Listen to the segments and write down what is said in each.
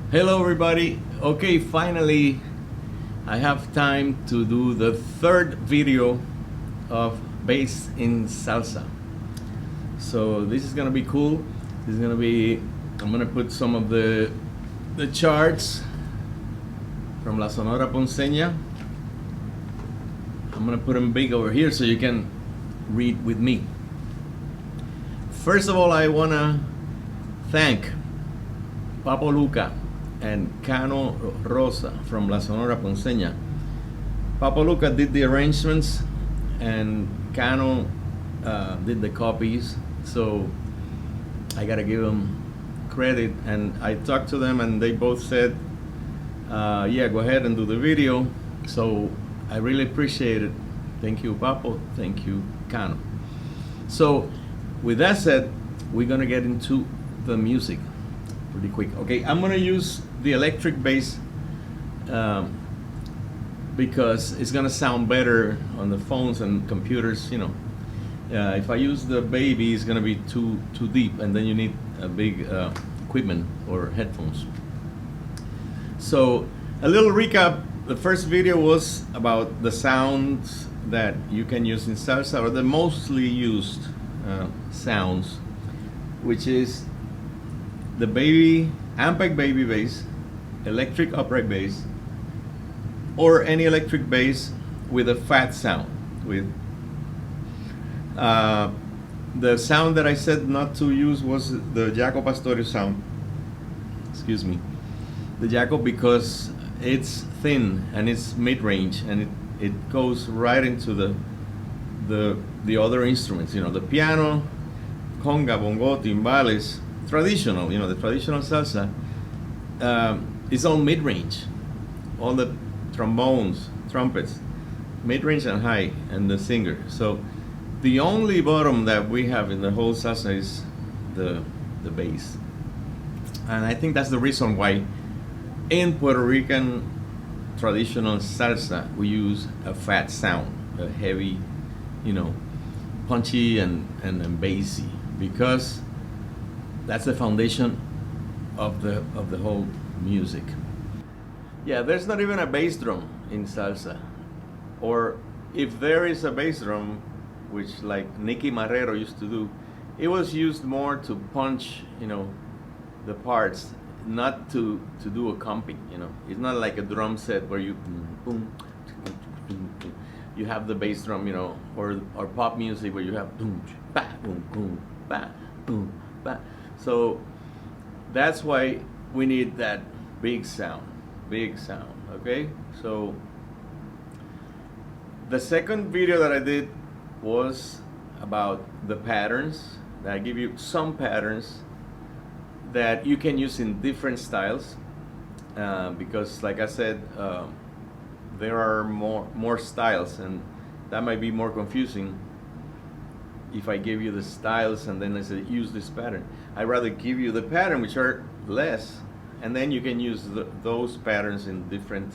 Hello everybody. Okay, finally I have time to do the third video of bass in salsa. So this is gonna be cool. This is gonna be, I'm gonna put some of the charts from La Sonora Ponceña. I'm gonna put them big over here so you can read with me. First of all, I wanna thank Papo Luca and Cano Rosa from La Sonora Ponceña. Papo Luca did the arrangements and Cano did the copies, so I gotta give them credit. And I talked to them and they both said, yeah, go ahead and do the video. So I really appreciate it. Thank you, Papo. Thank you, Cano. So with that said, we're gonna get into the music pretty quick. Okay, I'm gonna use the electric bass because it's gonna sound better on the phones and computers. You know, if I use the baby, it's gonna be too deep, and then you need a big equipment or headphones. So a little recap. The first video was about the sounds that you can use in salsa, or the mostly used sounds, which is the baby, Ampeg baby bass, electric upright bass, or any electric bass with a fat sound. With the sound that I said not to use was the Jaco Pastorius sound. Excuse me, the Jaco, because it's thin and it's mid-range and it goes right into the other instruments. You know, the piano, conga, bongo, timbales. Traditional, you know, the traditional salsa is all mid-range. All the trombones, trumpets, mid-range and high, and the singer. So the only bottom that we have in the whole salsa is the bass. And I think that's the reason why in Puerto Rican traditional salsa we use a fat sound, a heavy, you know, punchy and bassy, because that's the foundation of the whole music. Yeah, there's not even a bass drum in salsa, or if there is a bass drum, which like Nicky Marrero used to do, it was used more to punch, you know, the parts, not to do a comping. You know, it's not like a drum set where you boom, you have the bass drum, you know, or pop music where you have boom, ba, boom, boom, ba, boom, ba. So that's why we need that big sound, okay? So the second video that I did was about the patterns. That I give you some patterns that you can use in different styles, because like I said, there are more styles, and that might be more confusing if I give you the styles and then I say use this pattern. I'd rather give you the pattern, which are less, and then you can use those patterns in different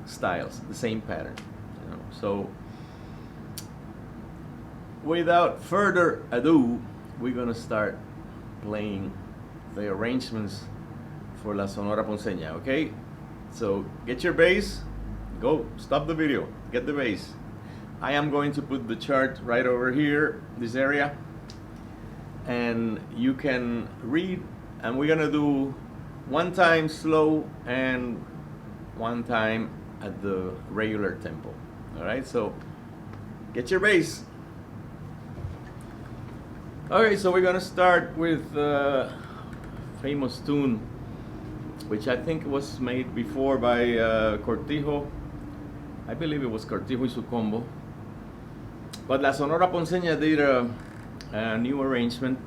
styles, the same pattern, you know. So without further ado, we're gonna start playing the arrangements for La Sonora Ponceña, okay? So get your bass, go, stop the video, get the bass. I am going to put the chart right over here, this area, and you can read, and we're gonna do one time slow and one time at the regular tempo. All right, so get your bass. Okay, so we're gonna start with a famous tune, which I think was made before by Cortijo. I believe it was Cortijo y su combo. But La Sonora Ponceña did a new arrangement,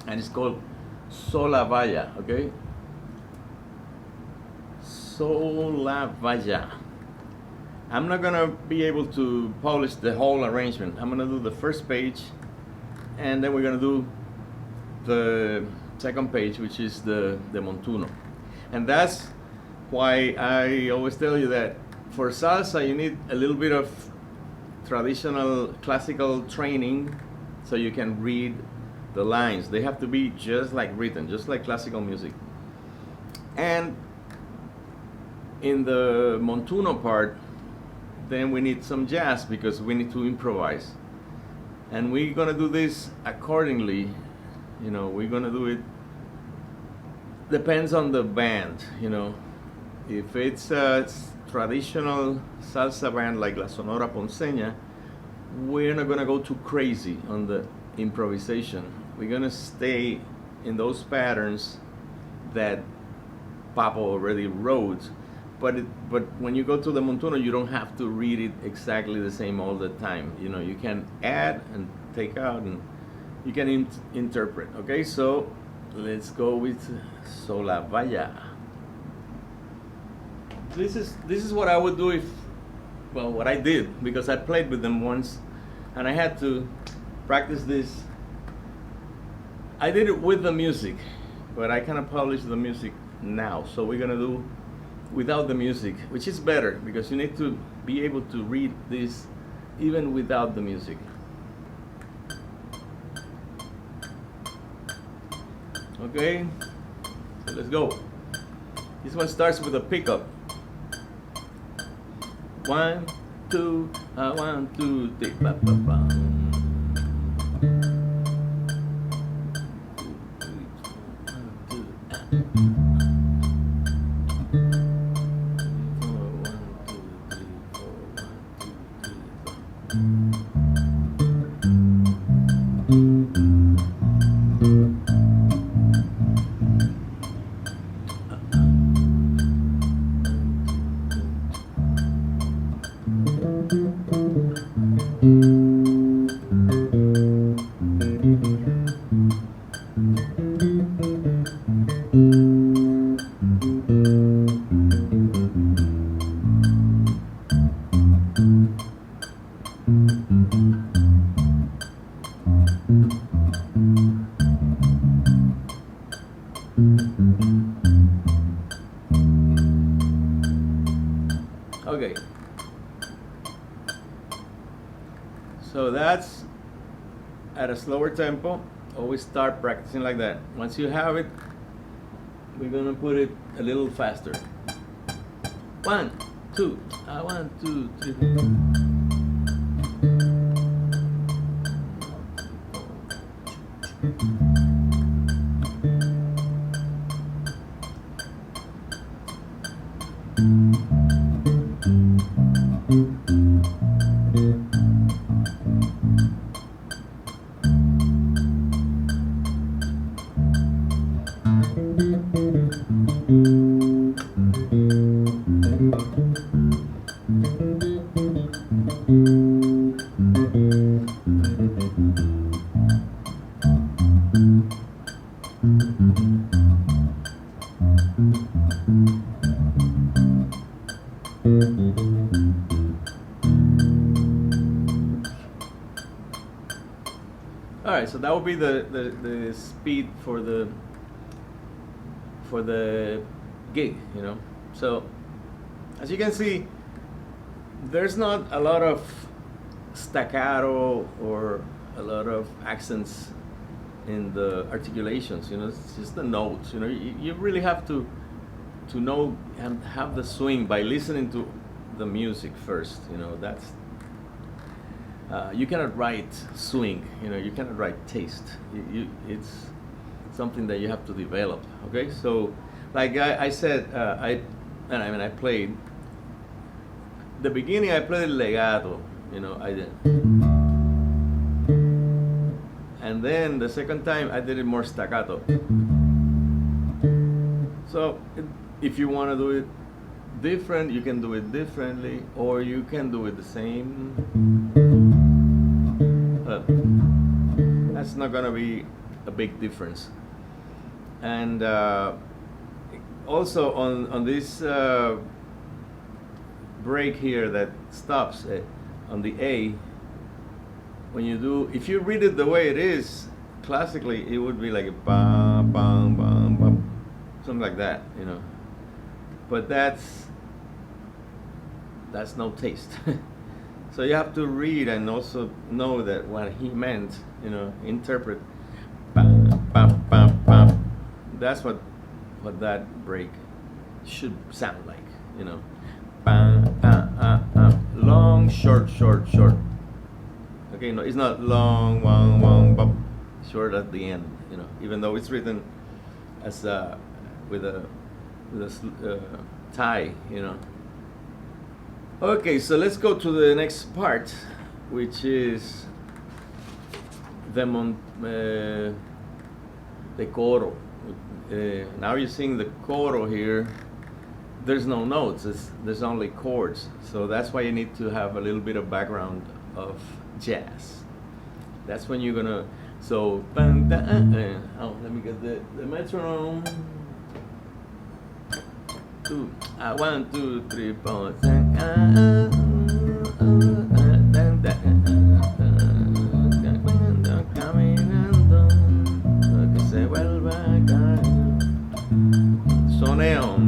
and it's called Solava, okay? Solava. I'm not gonna be able to polish the whole arrangement. I'm gonna do the first page, and then we're gonna do the second page, which is the Montuno. And that's why I always tell you that for salsa you need a little bit of traditional classical training so you can read the lines. They have to be just like written, just like classical music. And in the Montuno part, then we need some jazz because we need to improvise. And we're gonna do this accordingly. You know, we're gonna do it, depends on the band, you know. If it's a traditional salsa band like La Sonora Ponceña, we're not gonna go too crazy on the improvisation. We're gonna stay in those patterns that Papo already wrote. But when you go to the Montuno, you don't have to read it exactly the same all the time. You know, you can add and take out, and you can interpret. Okay, so let's go with Solava. This is what I would do if, well, what I did, because I played with them once, and I had to practice this. I did it with the music, but I cannot publish the music now, so we're gonna do without the music, which is better because you need to be able to read this even without the music. Okay, so let's go. This one starts with a pickup. 1, 2, 1, 2, 3, ba, ba, ba. Okay, so that's at a slower tempo. Always start practicing like that. Once you have it, we're gonna put it a little faster. 1, 2, 1, 2, 3. All right, so that would be the speed for the gig, you know. So as you can see, there's not a lot of staccato or a lot of accents in the articulations, you know. It's just the notes, you know. You really have to know and have the swing by listening to the music first, you know. That's you cannot write swing, you know. You cannot write taste. It's something that you have to develop. Okay, so like I said, I played the beginning. I played legato, you know. I did, and then the second time I did it more staccato. So if you want to do it different, you can do it differently, or you can do it the same. That's not gonna be a big difference. And also on this break here that stops on the A, when you do, if you read it the way it is classically, it would be like a bam bam bam bam, something like that, you know. But that's no taste. So you have to read and also know that what he meant, you know, interpret. Bam, bam, bam, bam. That's what that break should sound like, you know. Long, short, short, short. Okay, no, it's not long, wang, wang, bop, short at the end, you know, even though it's written as with a tie, you know. Okay, so let's go to the next part, which is the coro. Now you're seeing the coro here. There's no notes, there's only chords. So that's why you need to have a little bit of background of jazz. That's when you're gonna, so, oh, let me get the metronome. 1, 2, 3, 4, caminando, que se vuelva a caer. Soneo.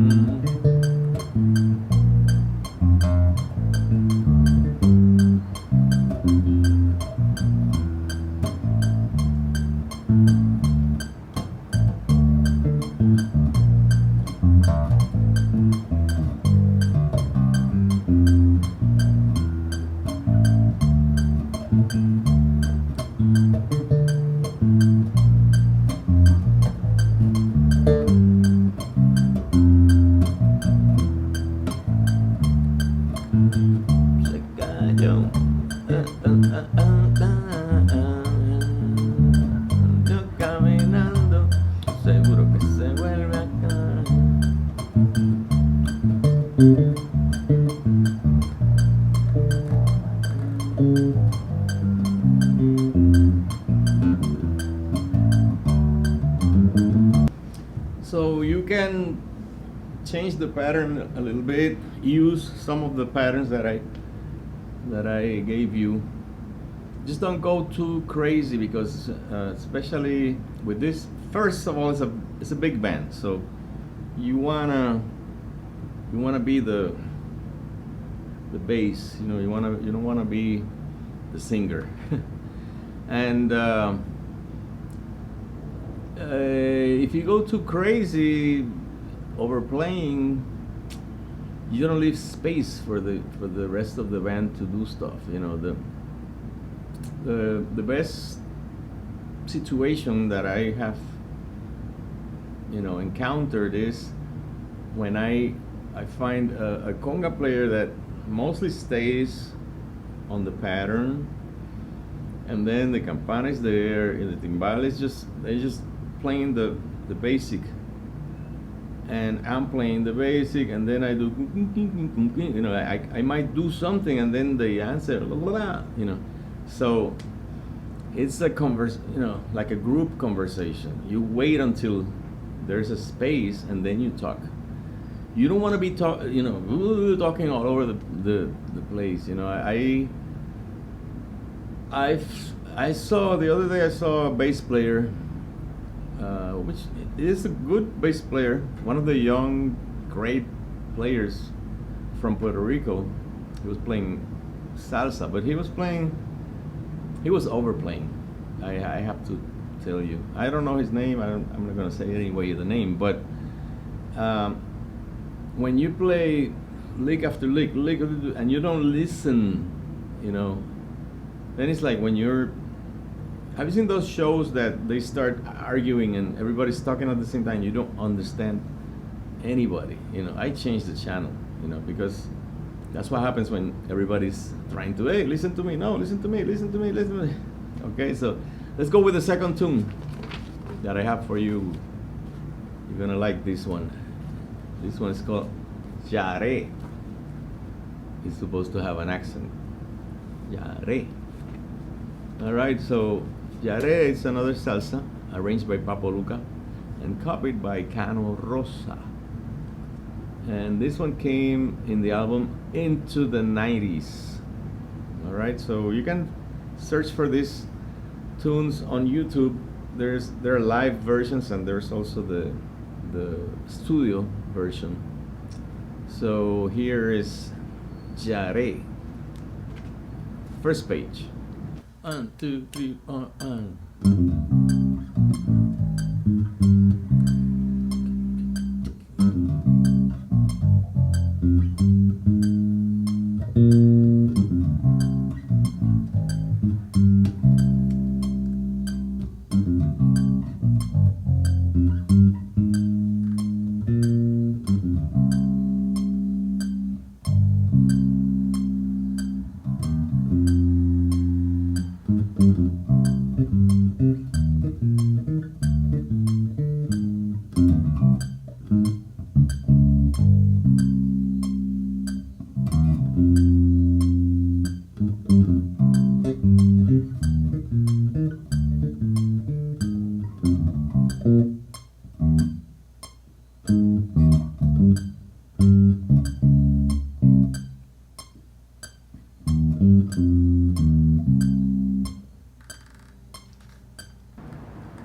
So you can change the pattern a little bit, use some of the patterns that I gave you. Just don't go too crazy, because especially with this, first of all, it's a big band, so you wanna be the bass, you know, you don't wanna be the singer. And if you go too crazy overplaying, you don't leave space for the rest of the band to do stuff, you know. The best situation that I have, you know, encountered is when I find a conga player that mostly stays on the pattern, and then the campana is there, and the timbal is they're just playing the basic, and I'm playing the basic, and then I do, you know, I might do something, and then they answer, you know. So it's a you know, like a group conversation. You wait until there's a space, and then you talk. You don't want to be you know, talking all over the place. You know, I saw the other day, I saw a bass player, which is a good bass player, one of the young great players from Puerto Rico. He was playing salsa, but he was overplaying. I have to tell you, I don't know his name. I'm not gonna say anyway the name, but when you play lick after lick, and you don't listen, you know, then it's like when you're. Have you seen those shows that they start arguing and everybody's talking at the same time? You don't understand anybody. You know, I changed the channel, you know, because that's what happens when everybody's trying to, hey, listen to me, no, listen to me, listen to me, listen to me. Okay, so let's go with the second tune that I have for you. You're gonna like this one. This one is called Jare. It's supposed to have an accent. Jare. All right, so Jare is another salsa arranged by Papo Luca and copied by Cano Rosa. And this one came in the album Into the 90s. All right, so you can search for these tunes on YouTube. There are live versions, and there's also the studio version. So here is Jare. First page. 1, 2, 3, 4, 1.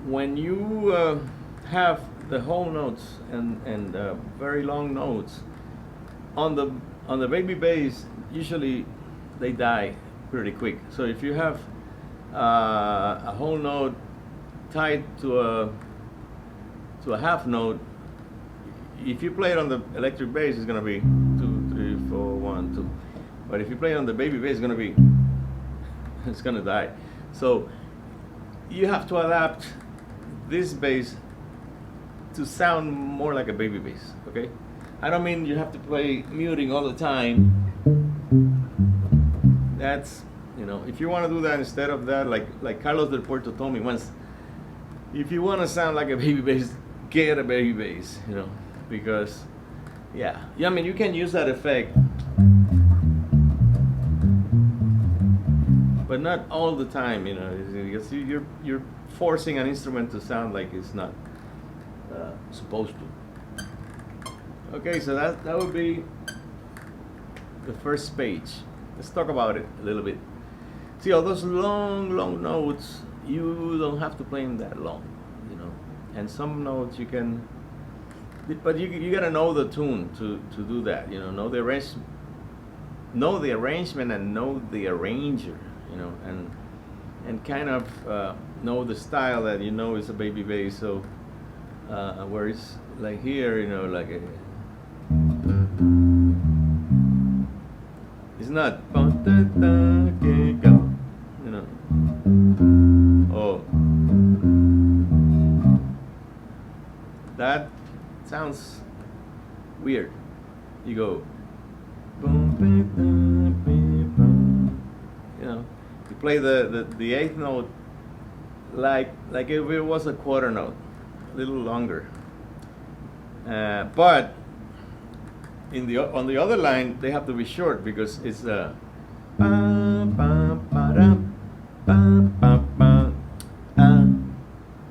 When you have the whole notes and very long notes on the baby bass, usually they die pretty quick. So if you have a whole note tied to a half note, if you play it on the electric bass, it's gonna be 2, 3, 4, 1, 2. But if you play it on the baby bass, it's gonna be it's gonna die. So you have to adapt this bass to sound more like a baby bass. Okay, I don't mean you have to play muting all the time. That's, you know, if you want to do that instead of that, like Carlos del Puerto told me once, if you want to sound like a baby bass, get a baby bass, you know, because yeah, I mean, you can use that effect, but not all the time, you know, because you're forcing an instrument to sound like it's not supposed to. Okay, so that would be the first page. Let's talk about it a little bit. See, all those long notes, you don't have to play them that long, you know. And some notes you can, but you gotta know the tune to do that, you know. Know the arrangement and know the arranger, you know, and kind of know the style that you know is a baby bass. So where it's like here, you know, like a, it's not, you know. Oh, that sounds weird. You go, you know, you play the eighth note like if it was a quarter note, a little longer. But on the other line, they have to be short because it's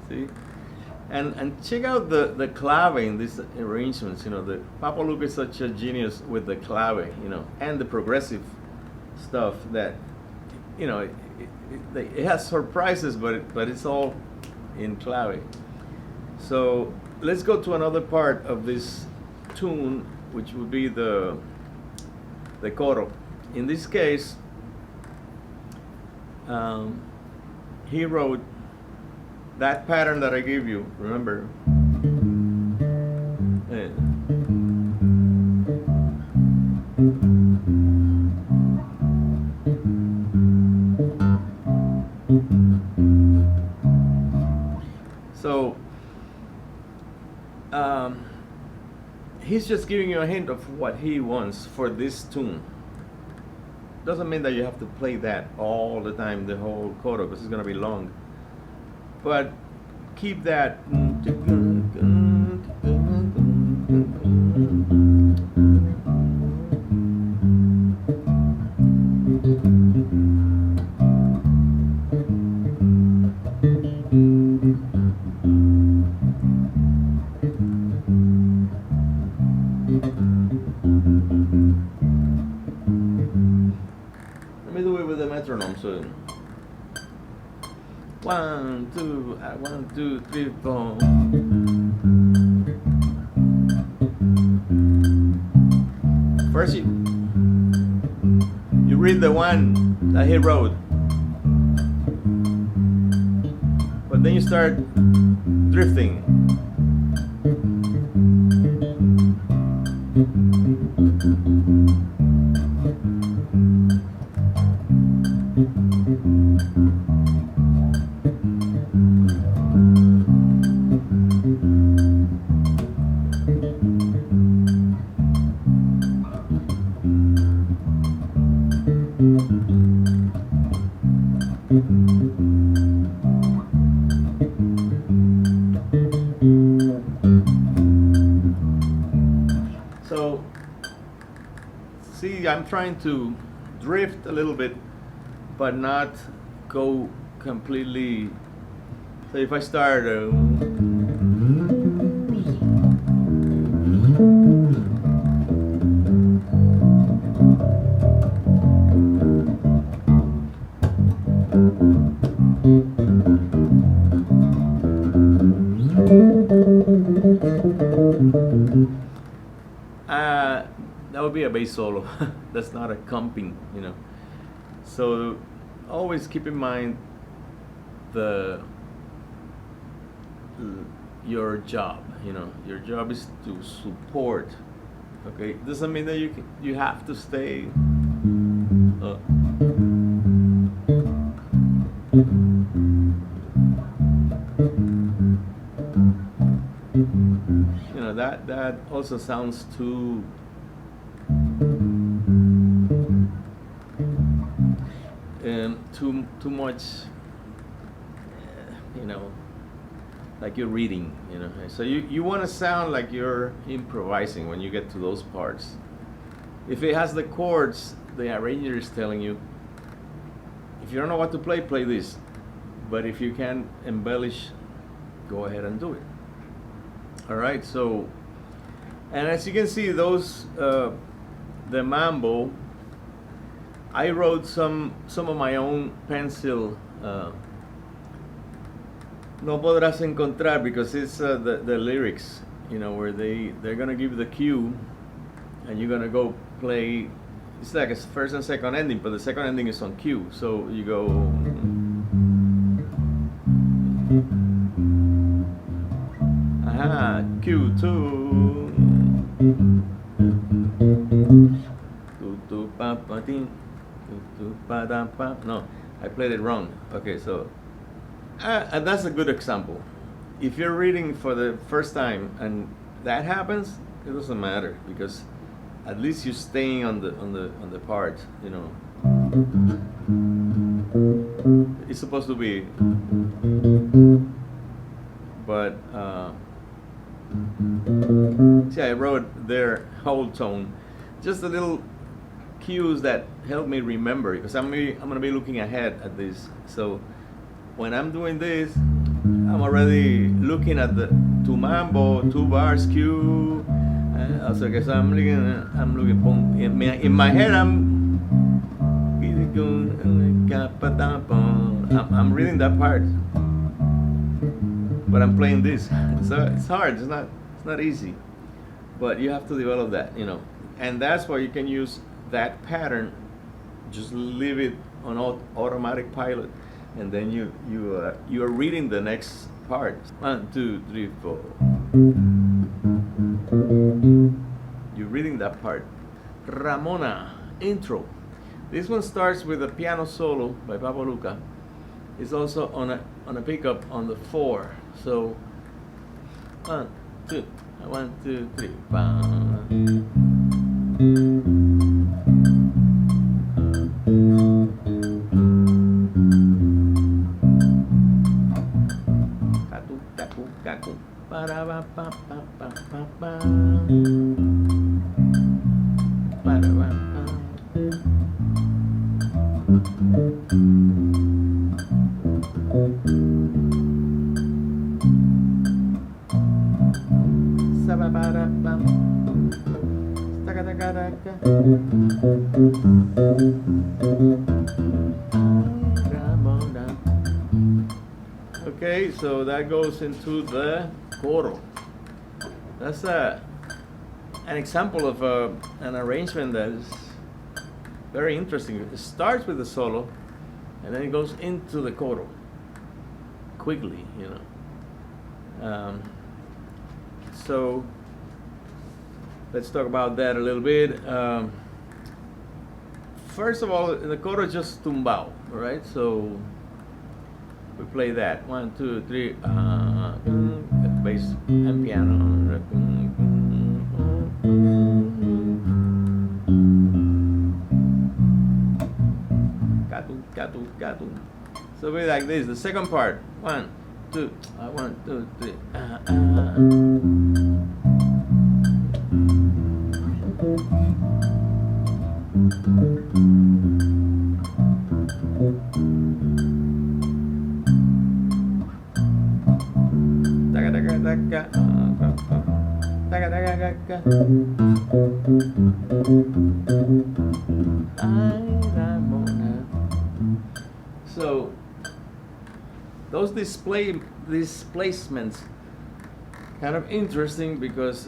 see, and check out the clave in these arrangements. You know, the Papa Luke is such a genius with the clave, you know, and the progressive stuff that, you know, it has surprises, but it's all in clave. So let's go to another part of this tune, which would be the coro. In this case, he wrote that pattern that I gave you, remember? So he's just giving you a hint of what he wants for this tune. Doesn't mean that you have to play that all the time, the whole coro, because it's going to be long. But keep that. Let me do it with the metronome soon. 1, 2, 3, 4. First you read the one that he wrote, but then you start drifting. So, see, I'm trying to drift a little bit, but not go completely. So if I start, That would be a bass solo. That's not a comping, you know. So always keep in mind the your job. You know, your job is to support. Okay, doesn't mean that you have to stay. You know, that also sounds too too much, you know, like you're reading, you know. So you want to sound like you're improvising when you get to those parts. If it has the chords, the arranger is telling you, if you don't know what to play, play this. But if you can embellish, go ahead and do it. All right, so, and as you can see, those, the Mambo, I wrote some of my own pencil. No podrás encontrar, because it's the lyrics, you know, where they're gonna give the cue, and you're gonna go play. It's like a first and second ending, but the second ending is on cue. So you go. Aha, cue two. No, I played it wrong. Okay, so and that's a good example. If you're reading for the first time and that happens, it doesn't matter, because at least you're staying on the part. You know, it's supposed to be, but see, I wrote their whole tone, just a little cues that help me remember, because I'm gonna be looking ahead at this. So when I'm doing this, I'm already looking at the two Mambo, 2 bars cue. Also, because I'm looking in my head. I'm reading that part, but I'm playing this. So it's hard. It's not easy, but you have to develop that, you know. And that's why you can use that pattern. Just leave it on automatic pilot, and then you are reading the next part. 1, 2, 3, 4. You're reading that part. Ramona intro. This one starts with a piano solo by Pablo Luca. It's also on a pickup on the 4. So 1, 2, 1, 2, 3. Okay, so that goes into the coro. That's an example of an arrangement that is very interesting. It starts with the solo, and then it goes into the coro quickly, you know. So let's talk about that a little bit. First of all, the coro is just tumbao, all right? So we play that 1, 2, 3, bass and piano. Gatu. So we like this. The second part, 1, 2, 1, 2, 3. Ay, Ramona. So those displacements kind of interesting because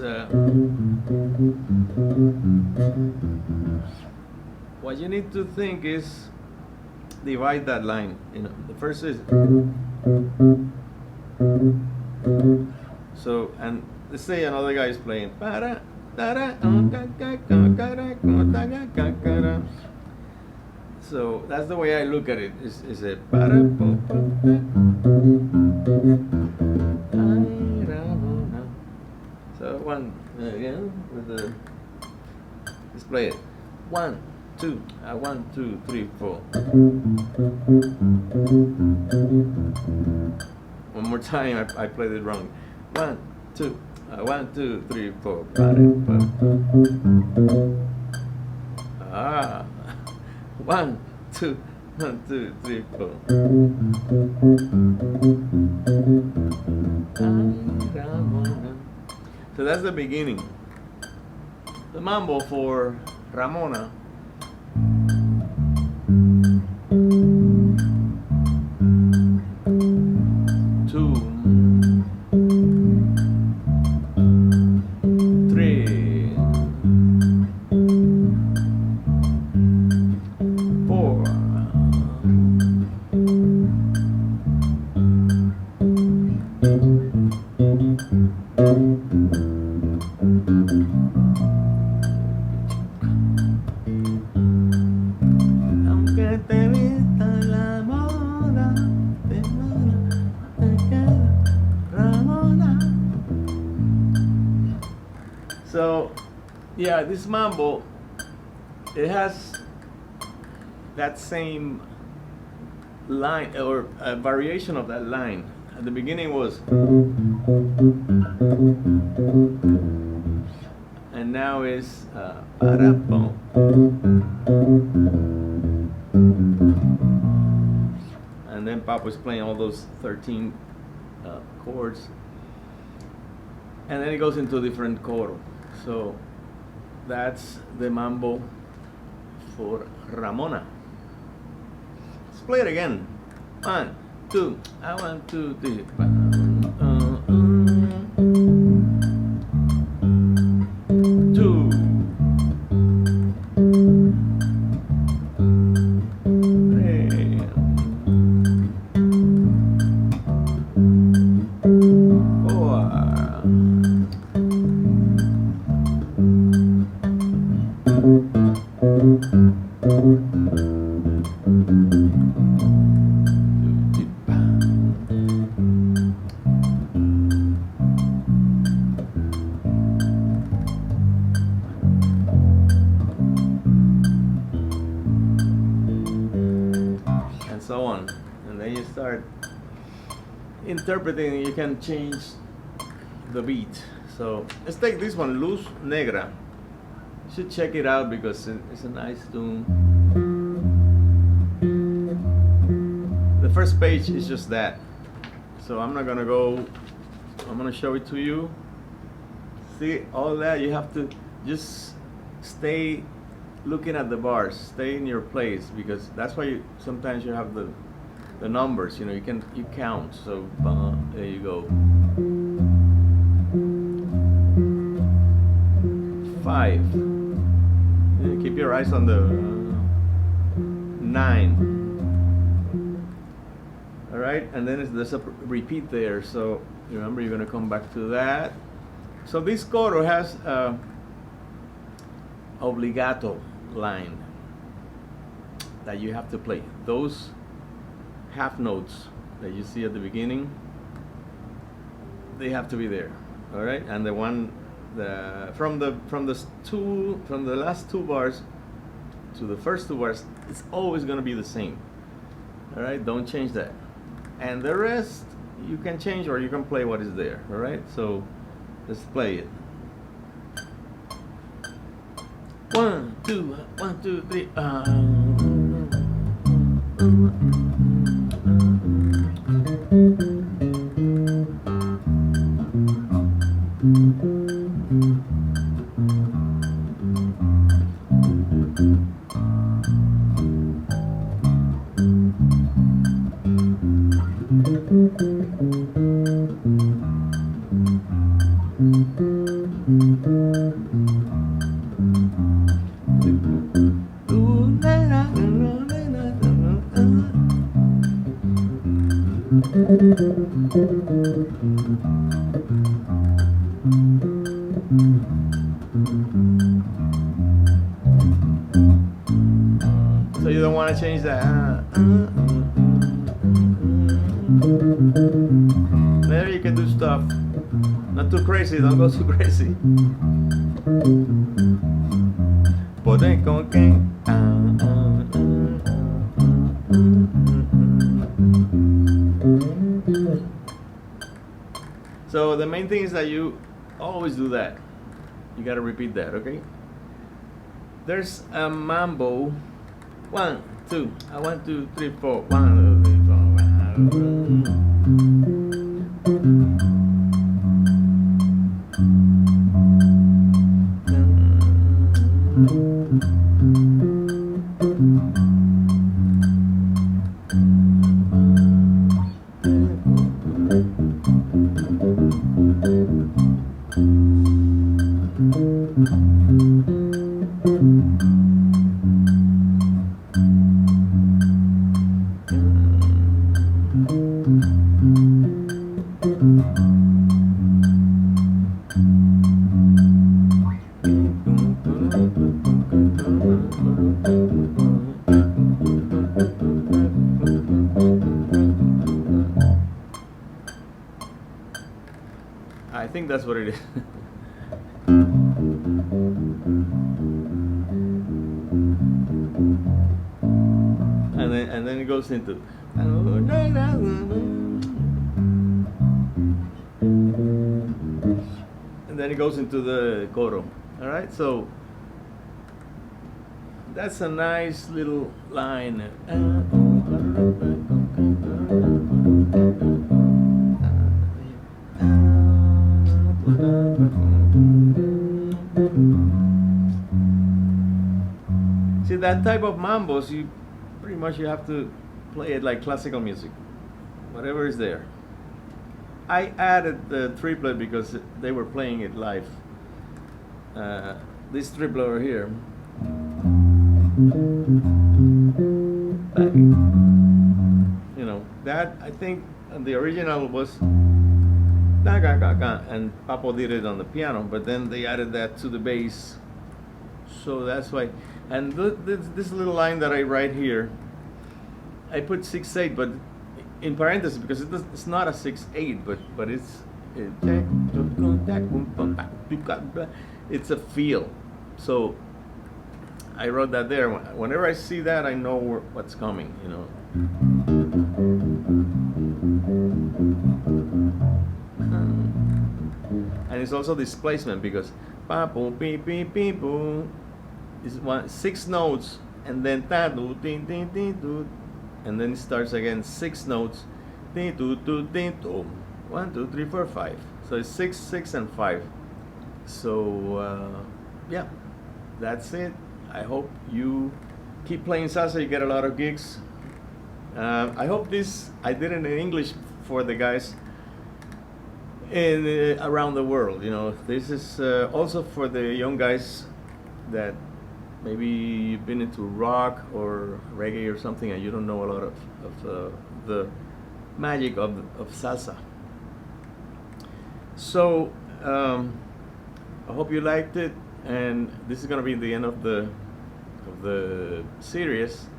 what you need to think is divide that line. You know, the first is so, and let's say another guy is playing. So that's the way I look at it. Is it? So one again with the. Let's play it. 1, 2, 1, 2, 3, 4. One more time. I played it wrong. 1, 2, 1, 2, 3, 4. Ah. 1, 2, 1, 2, 3, 4. So that's the beginning. The mambo for Ramona. So, yeah, this mambo, it has that same line or a variation of that line. At the beginning was, and now is parapom. And then Pop was playing all those 13 chords, and then it goes into a different chord. So that's the mambo for Ramona. Let's play it again. 1, 2, 1, 2, 3. 2. So on, and then you start interpreting. You can change the beat. So let's take this one, Luz Negra. You should check it out because it's a nice tune. The first page is just that, so I'm not gonna go. I'm gonna show it to you. See all that? You have to just stay looking at the bars, stay in your place, because that's why sometimes you have the numbers. You know, you count. So there you go. 5. Keep your eyes on the 9. All right, and then there's a repeat there. So remember, you're gonna come back to that. So this coro has Obligato line that you have to play. Those half notes that you see at the beginning, they have to be there. All right, and the one from the last 2 bars to the first 2 bars, it's always going to be the same. All right, don't change that. And the rest you can change, or you can play what is there. All right, so let's play it. 1, 2, 1, 2, 3. So you don't want to change that. There you can do stuff. Not too crazy, don't go too crazy. So the main thing is that you always do that. You gotta repeat that, okay? There's a mambo. 1, 2, 1, 2, 3, 4. 1, 2, 3, 4. 1. I think that's what it is. and then it goes into and then it goes into the coro. All right, so that's a nice little line. See, that type of mambos, you pretty much you have to play it like classical music, whatever is there. I added the triplet because they were playing it live. This triplet over here, you know, that I think the original was da ga ga ga, and Papo did it on the piano, but then they added that to the bass, so that's why. And this little line that I write here, I put 6/8, but in parentheses because it's not a 6/8, but it's a feel. So I wrote that there. Whenever I see that, I know what's coming, you know. And it's also displacement because pa boom beep beep beep boom is 6 notes, and then ta do ding ding ding do, and then it starts again 6 notes, ding do do ding do, 1 2 3 4 5. So it's 6 6 and 5. So yeah, that's it. I hope you keep playing salsa. You get a lot of gigs. I hope I did it in English for the guys in around the world. You know, this is also for the young guys that maybe you've been into rock or reggae or something and you don't know a lot of the magic of salsa. So I hope you liked it, and this is going to be the end of the series.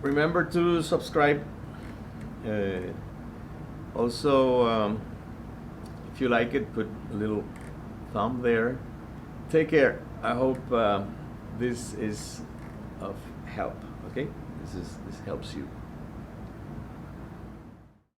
Remember to subscribe. Also, if you like it, put a little thumb there. Take care. I hope this is of help. Okay, this helps you.